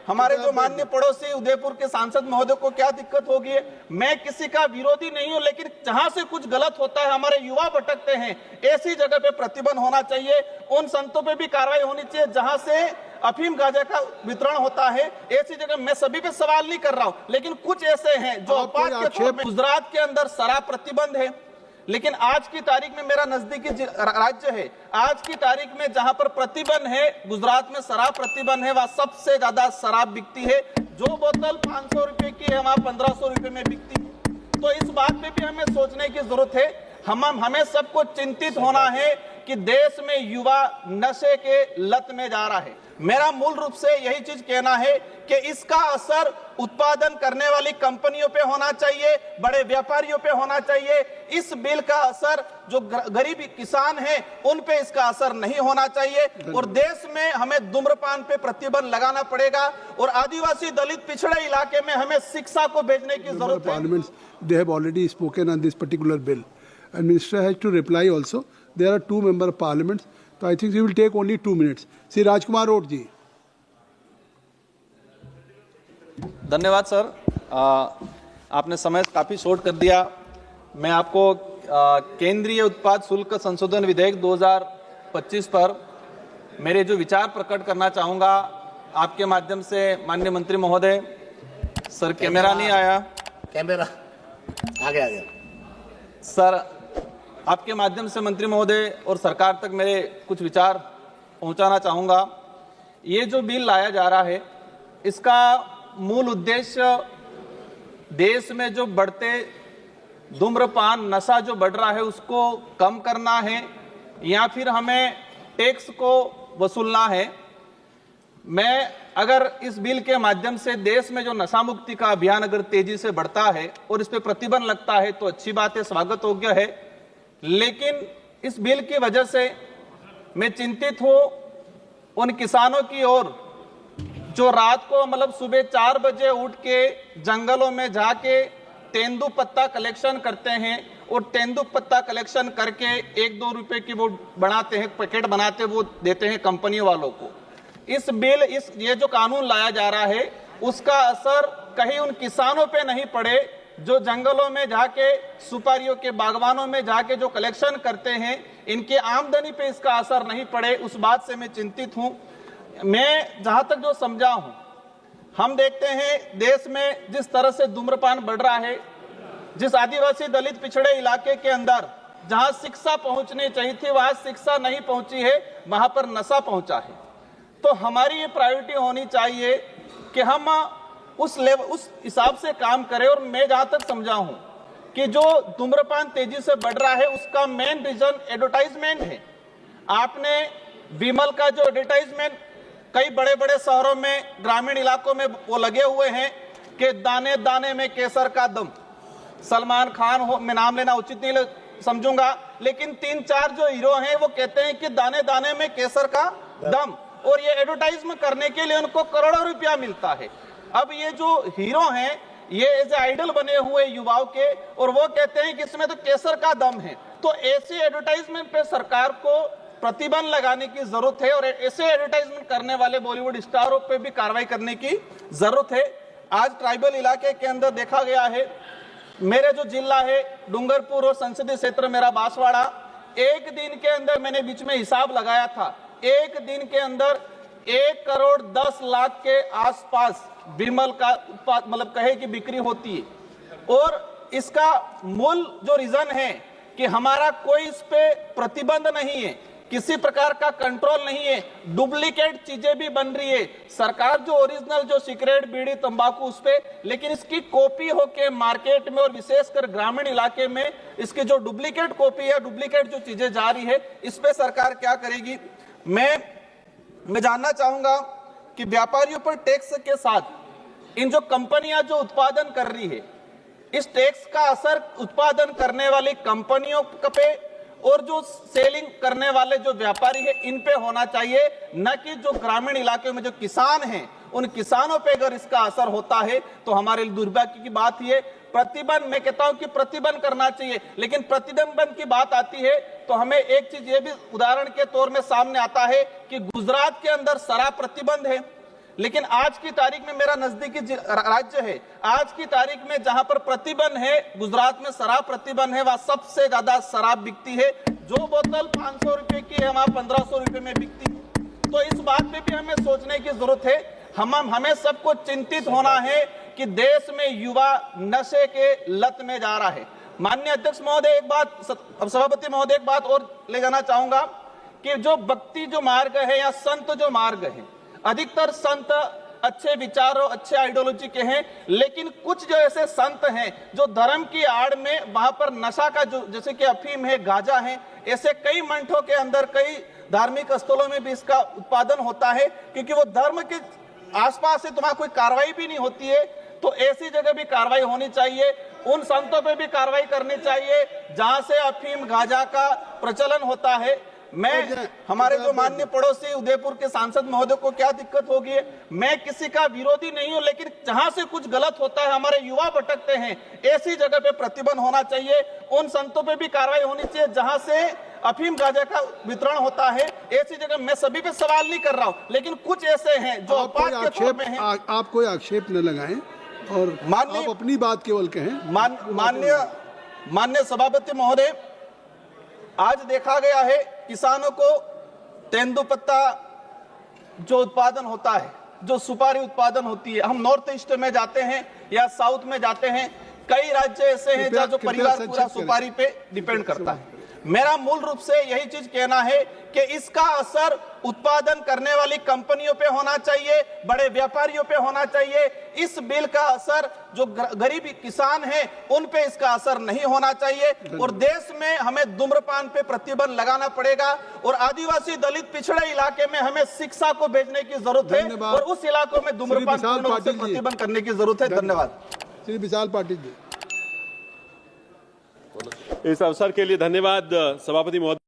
हमारे जो माननीय पड़ोसी उदयपुर के सांसद महोदय को क्या दिक्कत होगी है? मैं किसी का विरोधी नहीं हूं, लेकिन जहां से कुछ गलत होता है, हमारे युवा भटकते हैं, ऐसी जगह पे प्रतिबंध होना चाहिए। उन संतों पे भी कार्रवाई होनी चाहिए जहां से अफीम गांजा का वितरण होता है। ऐसी जगह मैं सभी पे सवाल नहीं कर रहा हूं, लेकिन कुछ ऐसे हैं जो अपवाद के तौर पे गुजरात के अंदर शराब प्रतिबंध है, लेकिन आज की तारीख में मेरा नजदीकी राज्य है, आज की तारीख में जहां पर प्रतिबंध है, गुजरात में शराब प्रतिबंध है, वहां सबसे ज्यादा शराब बिकती है। जो बोतल 500 रुपए की है वहां 1500 रुपए में बिकती है। तो इस बात पे भी हमें सोचने की जरूरत है। हमें सबको चिंतित होना है कि देश में युवा नशे के लत में जा रहा है। मेरा मूल रूप से यही चीज कहना है कि इसका असर उत्पादन करने वाली कंपनियों पे होना चाहिए, बड़े व्यापारियों पे होना चाहिए। इस बिल का असर जो गरीब किसान हैं उन पे इसका असर नहीं होना चाहिए। और देश में हमें धूम्रपान पे प्रतिबंध लगाना पड़ेगा और आदिवासी दलित पिछड़े इलाके में हमें शिक्षा को भेजने की जरूरत है। They have already spoken on this particular bill, and Minister has to reply also. There are 2 member of parliament, so I think he will take only 2 minutes. Sri Rajkumar Roat ji. धन्यवाद sir, आपने समय काफी short कर दिया। मैं आपको केंद्रीय उत्पाद शुल्क संशोधन विधेयक 2025 पर मेरे जो विचार प्रकट करना चाहूंगा आपके माध्यम से। माननीय मंत्री महोदय, सर कैमरा नहीं आया, कैमरा आ गया सर, आपके माध्यम से मंत्री महोदय और सरकार तक मेरे कुछ विचार पहुंचाना चाहूंगा। ये जो बिल लाया जा रहा है, इसका मूल उद्देश्य देश में जो बढ़ते धूम्रपान नशा जो बढ़ रहा है उसको कम करना है या फिर हमें टैक्स को वसूलना है। मैं अगर इस बिल के माध्यम से देश में जो नशा मुक्ति का अभियान अगर तेजी से बढ़ता है और इस पे प्रतिबंध लगता है तो अच्छी बात है, स्वागत योग्य है। लेकिन इस बिल की वजह से मैं चिंतित हूं उन किसानों की ओर जो रात को मतलब सुबह 4 बजे उठ के जंगलों में जाके तेंदू पत्ता कलेक्शन करते हैं और तेंदू पत्ता कलेक्शन करके 1-2 रुपए की वो बनाते हैं, पैकेट बनाते, वो देते हैं कंपनियों वालों को। ये जो कानून लाया जा रहा है उसका असर कहीं उन किसानों पे नहीं पड़े जो जंगलों में जाके सुपारियों के बागवानों में जाके जो कलेक्शन करते हैं, इनके आमदनी पे इसका असर नहीं पड़े, उस बात से मैं चिंतित हूं। मैं जहां तक जो समझा हूं, हम देखते हैं देश में जिस तरह से धूम्रपान बढ़ रहा है, जिस आदिवासी दलित पिछड़े इलाके के अंदर जहां शिक्षा पहुंचनी चाहिए थी वहां शिक्षा नहीं पहुंची है, वहां पर नशा पहुंचा है। तो हमारी ये प्रायोरिटी होनी चाहिए कि हम उस हिसाब से काम करें। और मैं जहां तक समझा हूं कि जो धूम्रपान तेजी से बढ़ रहा है उसका मेन रीजन एडवर्टाइजमेंट है। आपने विमल का जो एडवर्टाइजमेंट कई बड़े बड़े शहरों में, ग्रामीण इलाकों में वो लगे हुए हैं कि दाने दाने में केसर का दम। सलमान खान हो, मैं नाम लेना उचित नहीं समझूंगा, लेकिन 3-4 जो हीरो हैं वो कहते हैं कि दाने दाने में केसर का दम, और ये एडवर्टाइजमेंट करने के लिए उनको करोड़ों रुपया मिलता है। अब ये जो हीरो हैं ये एज आइडल बने हुए युवाओं के, और वो कहते हैं कि इसमें तो केसर का दम है। तो ऐसे एडवर्टाइजमेंट पे सरकार को प्रतिबंध लगाने की जरूरत है और ऐसे एडवर्टाइजमेंट करने वाले बॉलीवुड स्टारों पे भी कार्रवाई करने की जरूरत है। आज ट्राइबल इलाके के अंदर देखा गया है, मेरे जो जिला है डूंगरपुर और संसदीय क्षेत्र मेरा बांसवाड़ा, एक दिन के अंदर मैंने बीच में हिसाब लगाया था, एक दिन के अंदर 1 करोड़ 10 लाख के आसपास विमल का उत्पाद मतलब कहे कि बिक्री होती है। और इसका मूल जो रीजन है कि हमारा कोई इस पे प्रतिबंध नहीं है, किसी प्रकार का कंट्रोल नहीं है, डुप्लीकेट चीजें भी बन रही है। सरकार जो ओरिजिनल जो सिगरेट, बीड़ी, तंबाकू उस पे, लेकिन इसकी कॉपी होके मार्केट में और विशेषकर ग्रामीण इलाके में इसकी जो डुप्लीकेट कॉपी है, डुप्लीकेट जो चीजें जा रही है, इस पे सरकार क्या करेगी। मैं जानना चाहूंगा कि व्यापारियों पर टैक्स के साथ इन जो कंपनियां जो उत्पादन कर रही है, इस टैक्स का असर उत्पादन करने वाली कंपनियों पे और जो सेलिंग करने वाले जो व्यापारी है इन पे होना चाहिए, न कि जो ग्रामीण इलाके में जो किसान हैं उन किसानों पे अगर इसका असर होता है तो हमारे लिए दुर्भाग्य की बात है। प्रतिबंध, मैं कहता हूं कि प्रतिबंध करना चाहिए, लेकिन प्रतिबंध की बात आती है तो हमें एक चीज ये भी उदाहरण के तौर में सामने आता है कि गुजरात के अंदर शराब प्रतिबंध है, लेकिन आज की तारीख में मेरा नजदीकी राज्य है, आज की तारीख में जहां पर प्रतिबंध है, गुजरात में शराब प्रतिबंध है, वहां सबसे ज्यादा शराब बिकती है। जो बोतल 500 रुपए की है वहां 1500 रुपए में बिकती है। तो इस बात पे भी हमें सोचने की जरूरत है। हमें सबको चिंतित होना है कि देश में युवा नशे के लत में जा रहा है। माननीय अध्यक्ष महोदय, एक बात, सभापति महोदय, एक बात और ले जाना चाहूंगा कि जो भक्ति जो मार्ग है या संत जो मार्ग है, अधिकतर संत अच्छे विचारों, अच्छे आइडियोलॉजी के हैं, लेकिन कुछ जो ऐसे संत हैं जो धर्म की आड़ में वहां पर नशा का जो, जैसे कि अफीम है, गांजा है, ऐसे कई मंठों के अंदर, कई धार्मिक स्थलों में भी इसका उत्पादन होता है, क्योंकि वो धर्म के आसपास से तुम्हारा कोई कार्रवाई भी नहीं होती है। तो ऐसी जगह भी कार्रवाई होनी चाहिए, उन संतों पे भी कार्रवाई करनी चाहिए जहां से अफीम गांजा का प्रचलन होता है। मैं, हमारे जो माननीय पड़ोसी उदयपुर के सांसद महोदय को क्या दिक्कत होगी, मैं किसी का विरोधी नहीं हूं, लेकिन जहां से कुछ गलत होता है, हमारे युवा भटकते हैं, ऐसी जगह पे प्रतिबंध होना चाहिए। उन संतों पे भी कार्रवाई होनी चाहिए जहां से अफीम गांजा का वितरण होता है, ऐसी जगह। मैं सभी पे सवाल नहीं कर रहा हूं, लेकिन कुछ ऐसे हैं जो अपवाद के तौर पे हैं। आप कोई आक्षेप न लगाएं और आप अपनी बात केवल कहें। माननीय सभापति महोदय, आज देखा गया है किसानों को तेंदुपत्ता जो उत्पादन होता है, जो सुपारी उत्पादन होती है, हम नॉर्थ ईस्ट में जाते हैं या साउथ में जाते हैं, कई राज्य ऐसे हैं जहां जो परिवार पूरा सुपारी पे डिपेंड करता है। मेरा मूल रूप से यही चीज कहना है कि इसका असर उत्पादन करने वाली कंपनियों पे होना चाहिए, बड़े व्यापारियों पे होना चाहिए। इस बिल का असर जो गरीब किसान हैं उन पे इसका असर नहीं होना चाहिए। और देश में हमें धूम्रपान पे प्रतिबंध लगाना पड़ेगा, और आदिवासी दलित पिछड़े इलाके में हमें शिक्षा को भेजने की जरूरत है, और उस इलाकों में धूम्रपान पर प्रतिबंध करने की जरूरत है। धन्यवाद। श्री विशाल पाटिल जी। इस अवसर के लिए धन्यवाद सभापति महोदय।